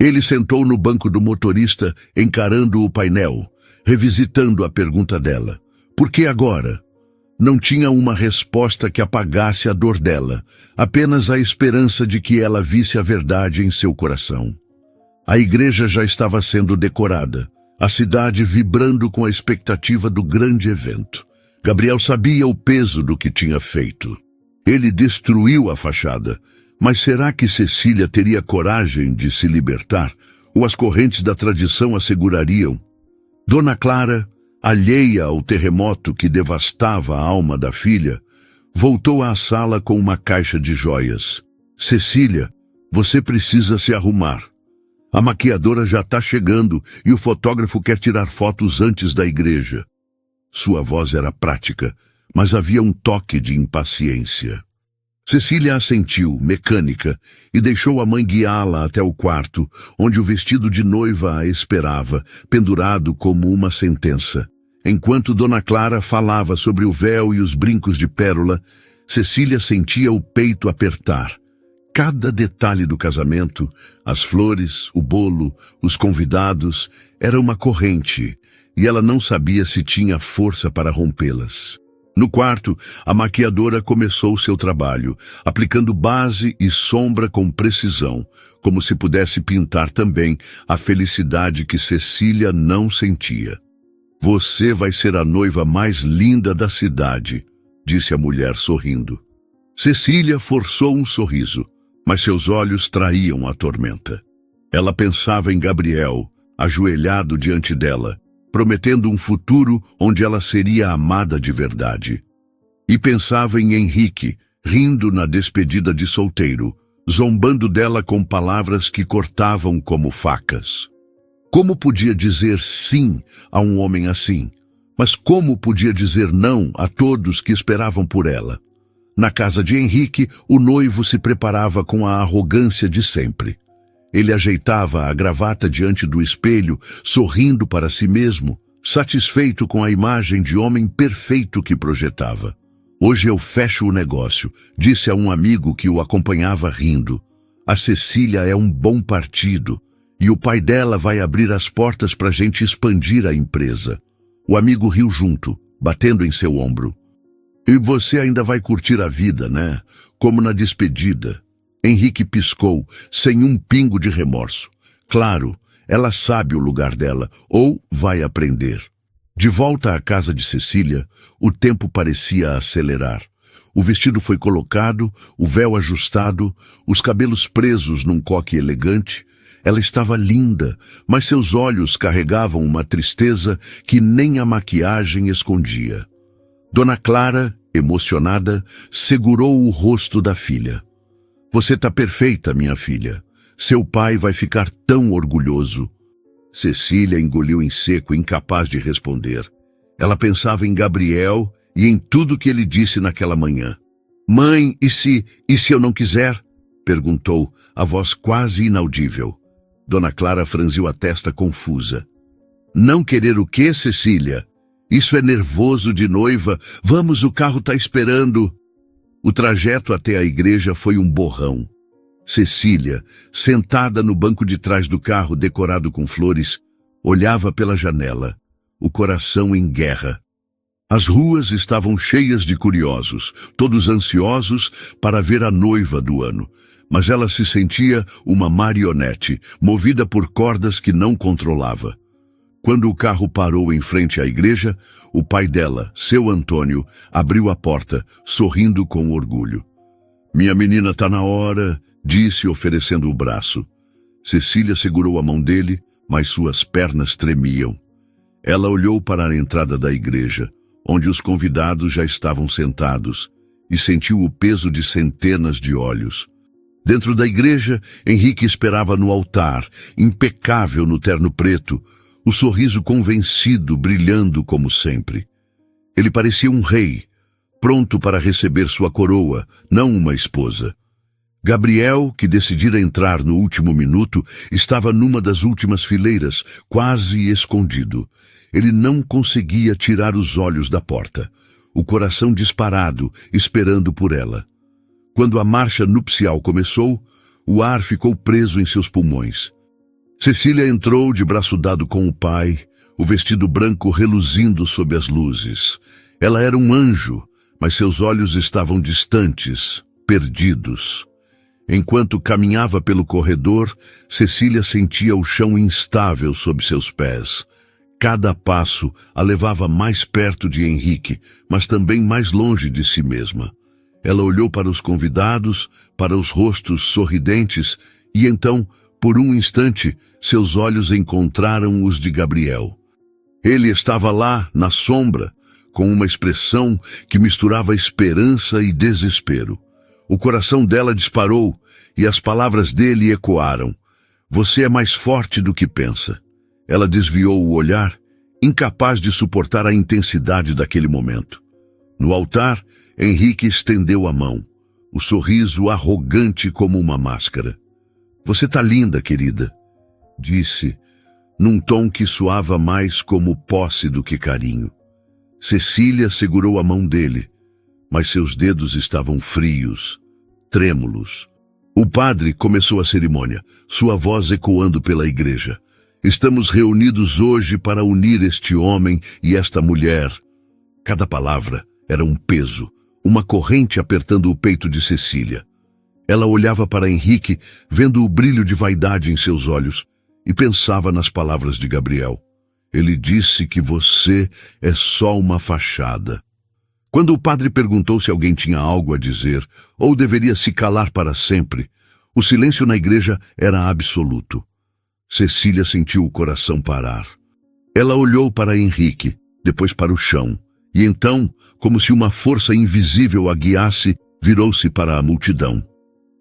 Ele sentou no banco do motorista, encarando o painel, revisitando a pergunta dela. Por que agora? Não tinha uma resposta que apagasse a dor dela, apenas a esperança de que ela visse a verdade em seu coração. A igreja já estava sendo decorada, a cidade vibrando com a expectativa do grande evento. Gabriel sabia o peso do que tinha feito. Ele destruiu a fachada, mas será que Cecília teria coragem de se libertar, ou as correntes da tradição a segurariam? Dona Clara, alheia ao terremoto que devastava a alma da filha, voltou à sala com uma caixa de joias. Cecília, você precisa se arrumar. A maquiadora já está chegando e o fotógrafo quer tirar fotos antes da igreja. Sua voz era prática, mas havia um toque de impaciência. Cecília assentiu, mecânica, e deixou a mãe guiá-la até o quarto, onde o vestido de noiva a esperava, pendurado como uma sentença. Enquanto Dona Clara falava sobre o véu e os brincos de pérola, Cecília sentia o peito apertar. Cada detalhe do casamento, as flores, o bolo, os convidados, era uma corrente, e ela não sabia se tinha força para rompê-las. No quarto, a maquiadora começou seu trabalho, aplicando base e sombra com precisão, como se pudesse pintar também a felicidade que Cecília não sentia. Você vai ser a noiva mais linda da cidade, disse a mulher sorrindo. Cecília forçou um sorriso, mas seus olhos traíam a tormenta. Ela pensava em Gabriel, ajoelhado diante dela, prometendo um futuro onde ela seria amada de verdade. E pensava em Henrique, rindo na despedida de solteiro, zombando dela com palavras que cortavam como facas. Como podia dizer sim a um homem assim? Mas como podia dizer não a todos que esperavam por ela? Na casa de Henrique, o noivo se preparava com a arrogância de sempre. Ele ajeitava a gravata diante do espelho, sorrindo para si mesmo, satisfeito com a imagem de homem perfeito que projetava. Hoje eu fecho o negócio, disse a um amigo que o acompanhava rindo. A Cecília é um bom partido, e o pai dela vai abrir as portas para a gente expandir a empresa. O amigo riu junto, batendo em seu ombro. E você ainda vai curtir a vida, né? Como na despedida. Henrique piscou, sem um pingo de remorso. Claro, ela sabe o lugar dela, ou vai aprender. De volta à casa de Cecília, o tempo parecia acelerar. O vestido foi colocado, o véu ajustado, os cabelos presos num coque elegante. Ela estava linda, mas seus olhos carregavam uma tristeza que nem a maquiagem escondia. Dona Clara, emocionada, segurou o rosto da filha. Você está perfeita, minha filha. Seu pai vai ficar tão orgulhoso. Cecília engoliu em seco, incapaz de responder. Ela pensava em Gabriel e em tudo que ele disse naquela manhã. Mãe, e se eu não quiser? Perguntou, a voz quase inaudível. Dona Clara franziu a testa confusa. Não querer o quê, Cecília? Isso é nervoso de noiva. Vamos, o carro está esperando. O trajeto até a igreja foi um borrão. Cecília, sentada no banco de trás do carro decorado com flores, olhava pela janela, o coração em guerra. As ruas estavam cheias de curiosos, todos ansiosos para ver a noiva do ano, mas ela se sentia uma marionete, movida por cordas que não controlava. Quando o carro parou em frente à igreja, o pai dela, seu Antônio, abriu a porta, sorrindo com orgulho. Minha menina está na hora, disse oferecendo o braço. Cecília segurou a mão dele, mas suas pernas tremiam. Ela olhou para a entrada da igreja, onde os convidados já estavam sentados, e sentiu o peso de centenas de olhos. Dentro da igreja, Henrique esperava no altar, impecável no terno preto, o sorriso convencido brilhando como sempre. Ele parecia um rei, pronto para receber sua coroa, não uma esposa. Gabriel, que decidira entrar no último minuto, estava numa das últimas fileiras, quase escondido. Ele não conseguia tirar os olhos da porta, o coração disparado, esperando por ela. Quando a marcha nupcial começou, o ar ficou preso em seus pulmões. Cecília entrou de braço dado com o pai, o vestido branco reluzindo sob as luzes. Ela era um anjo, mas seus olhos estavam distantes, perdidos. Enquanto caminhava pelo corredor, Cecília sentia o chão instável sob seus pés. Cada passo a levava mais perto de Henrique, mas também mais longe de si mesma. Ela olhou para os convidados, para os rostos sorridentes, e então, por um instante, seus olhos encontraram os de Gabriel. Ele estava lá, na sombra, com uma expressão que misturava esperança e desespero. O coração dela disparou e as palavras dele ecoaram. Você é mais forte do que pensa. Ela desviou o olhar, incapaz de suportar a intensidade daquele momento. No altar, Henrique estendeu a mão, o sorriso arrogante como uma máscara. Você tá linda, querida, disse, num tom que soava mais como posse do que carinho. Cecília segurou a mão dele, mas seus dedos estavam frios, trêmulos. O padre começou a cerimônia, sua voz ecoando pela igreja. Estamos reunidos hoje para unir este homem e esta mulher. Cada palavra Era um peso, uma corrente apertando o peito de Cecília. Ela olhava para Henrique, vendo o brilho de vaidade em seus olhos, e pensava nas palavras de Gabriel. Ele disse que você é só uma fachada. Quando o padre perguntou se alguém tinha algo a dizer, ou deveria se calar para sempre, o silêncio na igreja era absoluto. Cecília sentiu o coração parar. Ela olhou para Henrique, depois para o chão, e então, como se uma força invisível a guiasse, virou-se para a multidão.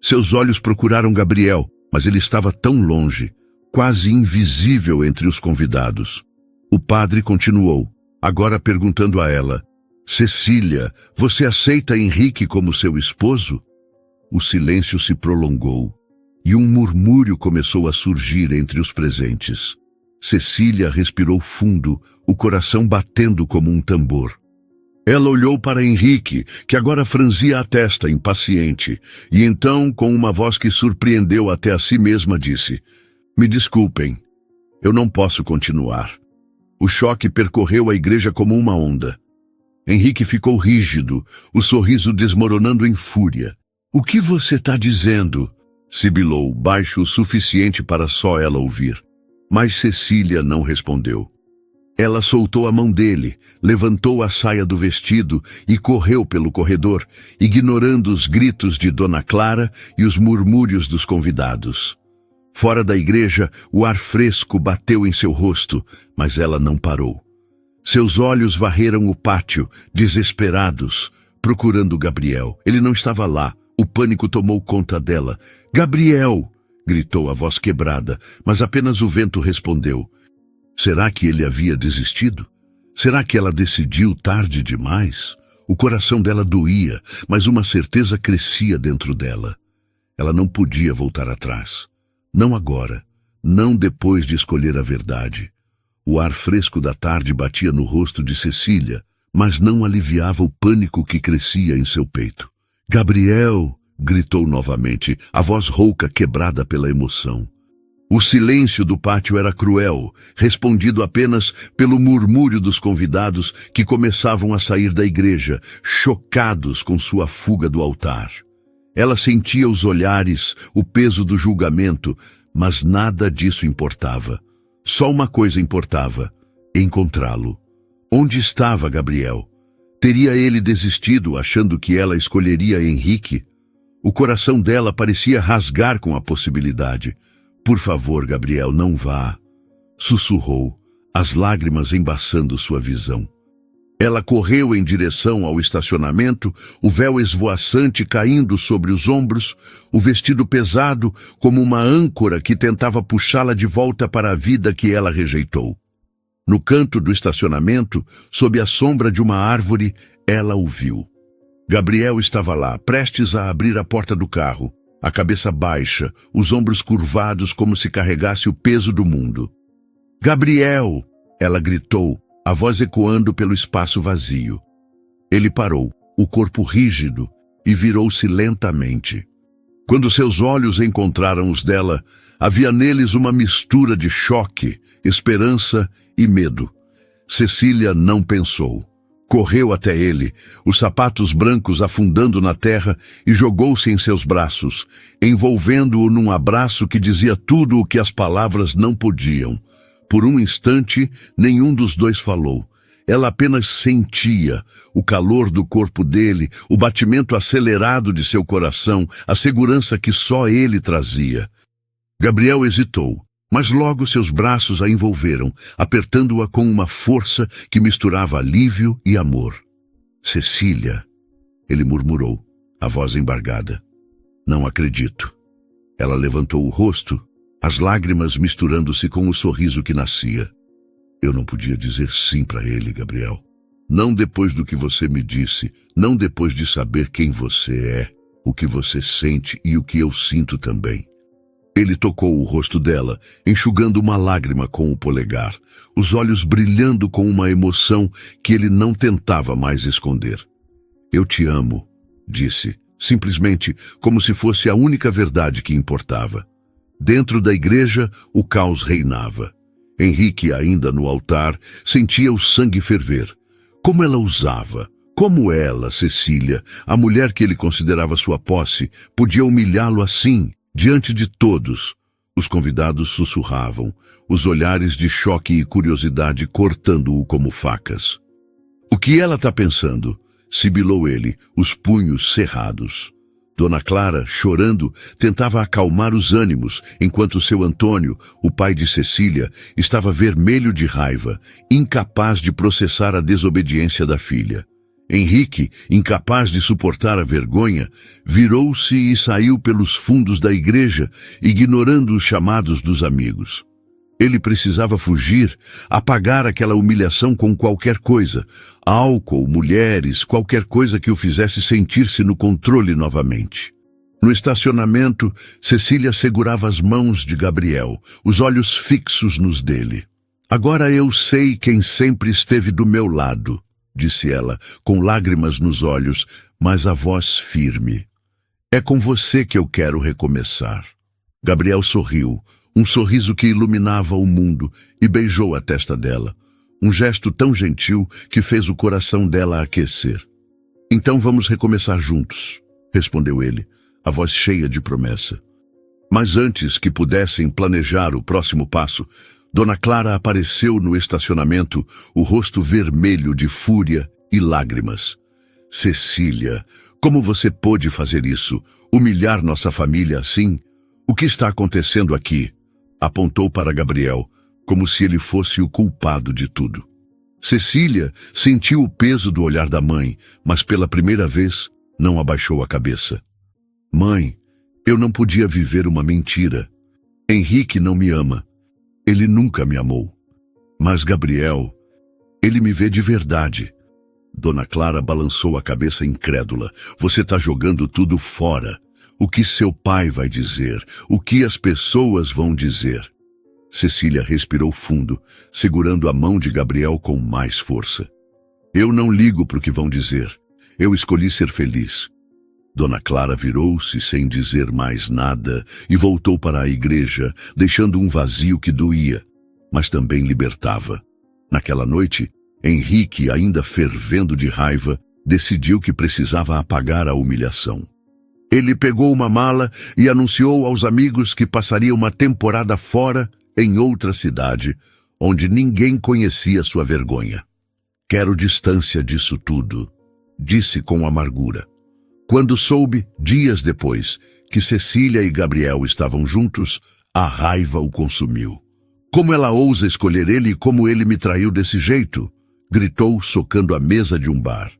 Seus olhos procuraram Gabriel, mas ele estava tão longe, quase invisível entre os convidados. O padre continuou, agora perguntando a ela: Cecília, você aceita Henrique como seu esposo? O silêncio se prolongou, e um murmúrio começou a surgir entre os presentes. Cecília respirou fundo, o coração batendo como um tambor. Ela olhou para Henrique, que agora franzia a testa, impaciente, e então, com uma voz que surpreendeu até a si mesma, disse: Me desculpem, eu não posso continuar. O choque percorreu a igreja como uma onda. Henrique ficou rígido, o sorriso desmoronando em fúria. O que você está dizendo? Sibilou, baixo o suficiente para só ela ouvir. Mas Cecília não respondeu. Ela soltou a mão dele, levantou a saia do vestido e correu pelo corredor, ignorando os gritos de Dona Clara e os murmúrios dos convidados. Fora da igreja, o ar fresco bateu em seu rosto, mas ela não parou. Seus olhos varreram o pátio, desesperados, procurando Gabriel. Ele não estava lá. O pânico tomou conta dela. «Gabriel!» gritou a voz quebrada, mas apenas o vento respondeu. Será que ele havia desistido? Será que ela decidiu tarde demais? O coração dela doía, mas uma certeza crescia dentro dela. Ela não podia voltar atrás. Não agora, não depois de escolher a verdade. O ar fresco da tarde batia no rosto de Cecília, mas não aliviava o pânico que crescia em seu peito. «Gabriel!» gritou novamente, a voz rouca quebrada pela emoção. O silêncio do pátio era cruel, respondido apenas pelo murmúrio dos convidados que começavam a sair da igreja, chocados com sua fuga do altar. Ela sentia os olhares, o peso do julgamento, mas nada disso importava. Só uma coisa importava: encontrá-lo. Onde estava Gabriel? Teria ele desistido achando que ela escolheria Henrique? O coração dela parecia rasgar com a possibilidade. «Por favor, Gabriel, não vá», sussurrou, as lágrimas embaçando sua visão. Ela correu em direção ao estacionamento, o véu esvoaçante caindo sobre os ombros, o vestido pesado como uma âncora que tentava puxá-la de volta para a vida que ela rejeitou. No canto do estacionamento, sob a sombra de uma árvore, ela o viu. Gabriel estava lá, prestes a abrir a porta do carro, a cabeça baixa, os ombros curvados como se carregasse o peso do mundo. «Gabriel!» ela gritou, a voz ecoando pelo espaço vazio. Ele parou, o corpo rígido, e virou-se lentamente. Quando seus olhos encontraram os dela, havia neles uma mistura de choque, esperança e medo. Cecília não pensou. Correu até ele, os sapatos brancos afundando na terra, e jogou-se em seus braços, envolvendo-o num abraço que dizia tudo o que as palavras não podiam. Por um instante, nenhum dos dois falou. Ela apenas sentia o calor do corpo dele, o batimento acelerado de seu coração, a segurança que só ele trazia. Gabriel hesitou, mas logo seus braços a envolveram, apertando-a com uma força que misturava alívio e amor. «Cecília», ele murmurou, a voz embargada. «Não acredito». Ela levantou o rosto, as lágrimas misturando-se com o sorriso que nascia. «Eu não podia dizer sim para ele, Gabriel. Não depois do que você me disse, não depois de saber quem você é, o que você sente e o que eu sinto também». Ele tocou o rosto dela, enxugando uma lágrima com o polegar, os olhos brilhando com uma emoção que ele não tentava mais esconder. «Eu te amo», disse, simplesmente como se fosse a única verdade que importava. Dentro da igreja, o caos reinava. Henrique, ainda no altar, sentia o sangue ferver. Como ela usava, Como ela, Cecília, a mulher que ele considerava sua posse, podia humilhá-lo assim, diante de todos? Os convidados sussurravam, os olhares de choque e curiosidade cortando-o como facas. O que ela está pensando? Sibilou ele, os punhos cerrados. Dona Clara, chorando, tentava acalmar os ânimos, enquanto seu Antônio, o pai de Cecília, estava vermelho de raiva, incapaz de processar a desobediência da filha. Henrique, incapaz de suportar a vergonha, virou-se e saiu pelos fundos da igreja, ignorando os chamados dos amigos. Ele precisava fugir, apagar aquela humilhação com qualquer coisa, álcool, mulheres, qualquer coisa que o fizesse sentir-se no controle novamente. No estacionamento, Cecília segurava as mãos de Gabriel, os olhos fixos nos dele. Agora eu sei quem sempre esteve do meu lado, disse ela, com lágrimas nos olhos, mas a voz firme. É com você que eu quero recomeçar. Gabriel sorriu, um sorriso que iluminava o mundo, e beijou a testa dela. Um gesto tão gentil que fez o coração dela aquecer. Então vamos recomeçar juntos, respondeu ele, a voz cheia de promessa. Mas antes que pudessem planejar o próximo passo, Dona Clara apareceu no estacionamento, o rosto vermelho de fúria e lágrimas. Cecília, como você pôde fazer isso? Humilhar nossa família assim? O que está acontecendo aqui? Apontou para Gabriel, como se ele fosse o culpado de tudo. Cecília sentiu o peso do olhar da mãe, mas pela primeira vez não abaixou a cabeça. Mãe, eu não podia viver uma mentira. Henrique não me ama. Ele nunca me amou. Mas Gabriel, ele me vê de verdade. Dona Clara balançou a cabeça incrédula. Você está jogando tudo fora. O que seu pai vai dizer? O que as pessoas vão dizer? Cecília respirou fundo, segurando a mão de Gabriel com mais força. Eu não ligo para o que vão dizer. Eu escolhi ser feliz. Dona Clara virou-se sem dizer mais nada e voltou para a igreja, deixando um vazio que doía, mas também libertava. Naquela noite, Henrique, ainda fervendo de raiva, decidiu que precisava apagar a humilhação. Ele pegou uma mala e anunciou aos amigos que passaria uma temporada fora, em outra cidade, onde ninguém conhecia sua vergonha. Quero distância disso tudo, disse com amargura. Quando soube, dias depois, que Cecília e Gabriel estavam juntos, a raiva o consumiu. Como ela ousa escolher ele e como ele me traiu desse jeito? Gritou, socando a mesa de um bar.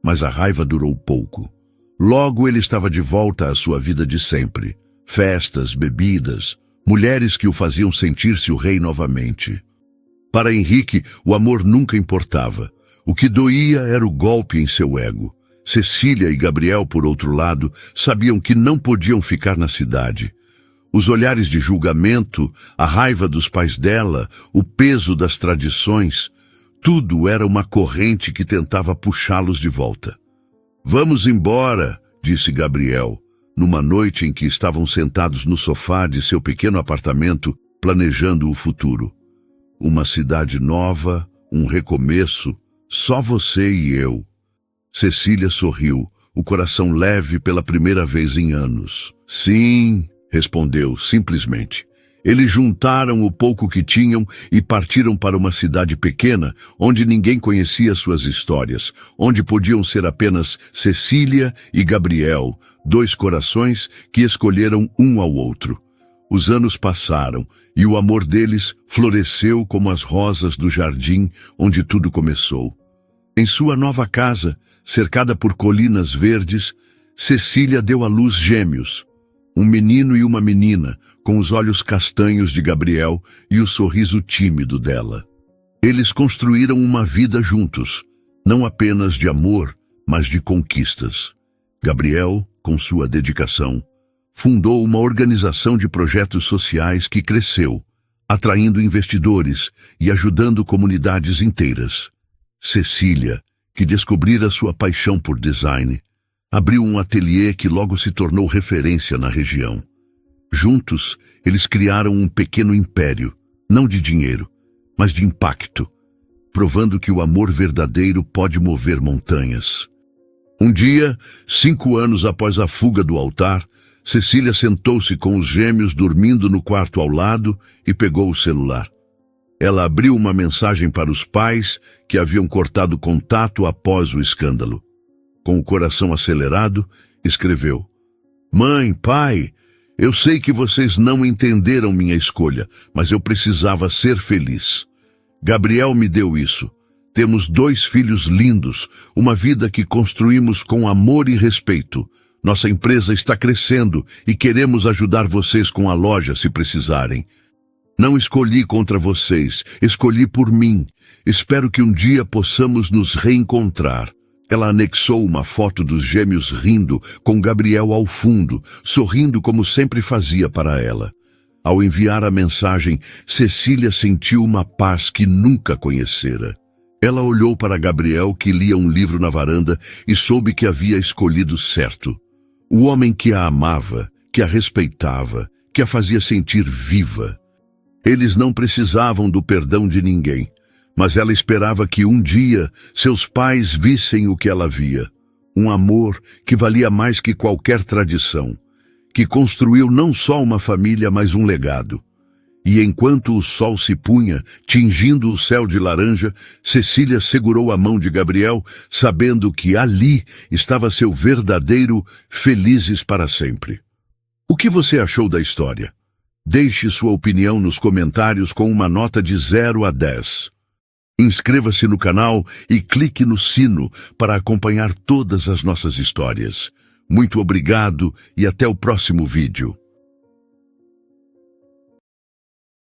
Mas a raiva durou pouco. Logo ele estava de volta à sua vida de sempre. Festas, bebidas, mulheres que o faziam sentir-se o rei novamente. Para Henrique, o amor nunca importava. O que doía era o golpe em seu ego. Cecília e Gabriel, por outro lado, sabiam que não podiam ficar na cidade. Os olhares de julgamento, a raiva dos pais dela, o peso das tradições, tudo era uma corrente que tentava puxá-los de volta. Vamos embora, disse Gabriel, numa noite em que estavam sentados no sofá de seu pequeno apartamento, planejando o futuro. Uma cidade nova, um recomeço, só você e eu. Cecília sorriu, o coração leve pela primeira vez em anos. Sim, respondeu simplesmente. Eles juntaram o pouco que tinham e partiram para uma cidade pequena, onde ninguém conhecia suas histórias, onde podiam ser apenas Cecília e Gabriel, dois corações que escolheram um ao outro. Os anos passaram e o amor deles floresceu como as rosas do jardim onde tudo começou. Em sua nova casa, cercada por colinas verdes, Cecília deu à luz gêmeos, um menino e uma menina, com os olhos castanhos de Gabriel e o sorriso tímido dela. Eles construíram uma vida juntos, não apenas de amor, mas de conquistas. Gabriel, com sua dedicação, fundou uma organização de projetos sociais que cresceu, atraindo investidores e ajudando comunidades inteiras. Cecília, que descobrira sua paixão por design, abriu um ateliê que logo se tornou referência na região. Juntos, eles criaram um pequeno império, não de dinheiro, mas de impacto. provando que o amor verdadeiro pode mover montanhas. Um dia, 5 anos após a fuga do altar, Cecília sentou-se com os gêmeos dormindo no quarto ao lado e pegou o celular. Ela abriu uma mensagem para os pais que haviam cortado contato após o escândalo. Com o coração acelerado, escreveu: Mãe, pai, eu sei que vocês não entenderam minha escolha, mas eu precisava ser feliz. Gabriel me deu isso. Temos 2 filhos lindos, uma vida que construímos com amor e respeito. Nossa empresa está crescendo e queremos ajudar vocês com a loja se precisarem. Não escolhi contra vocês, escolhi por mim. Espero que um dia possamos nos reencontrar. Ela anexou uma foto dos gêmeos rindo, com Gabriel ao fundo, sorrindo como sempre fazia para ela. Ao enviar a mensagem, Cecília sentiu uma paz que nunca conhecera. Ela olhou para Gabriel, que lia um livro na varanda, e soube que havia escolhido certo. O homem que a amava, que a respeitava, que a fazia sentir viva. Eles não precisavam do perdão de ninguém, mas ela esperava que um dia seus pais vissem o que ela via. Um amor que valia mais que qualquer tradição, que construiu não só uma família, mas um legado. E enquanto o sol se punha, tingindo o céu de laranja, Cecília segurou a mão de Gabriel, sabendo que ali estava seu verdadeiro felizes para sempre. O que você achou da história? Deixe sua opinião nos comentários com uma nota de 0 a 10. Inscreva-se no canal e clique no sino para acompanhar todas as nossas histórias. Muito obrigado e até o próximo vídeo.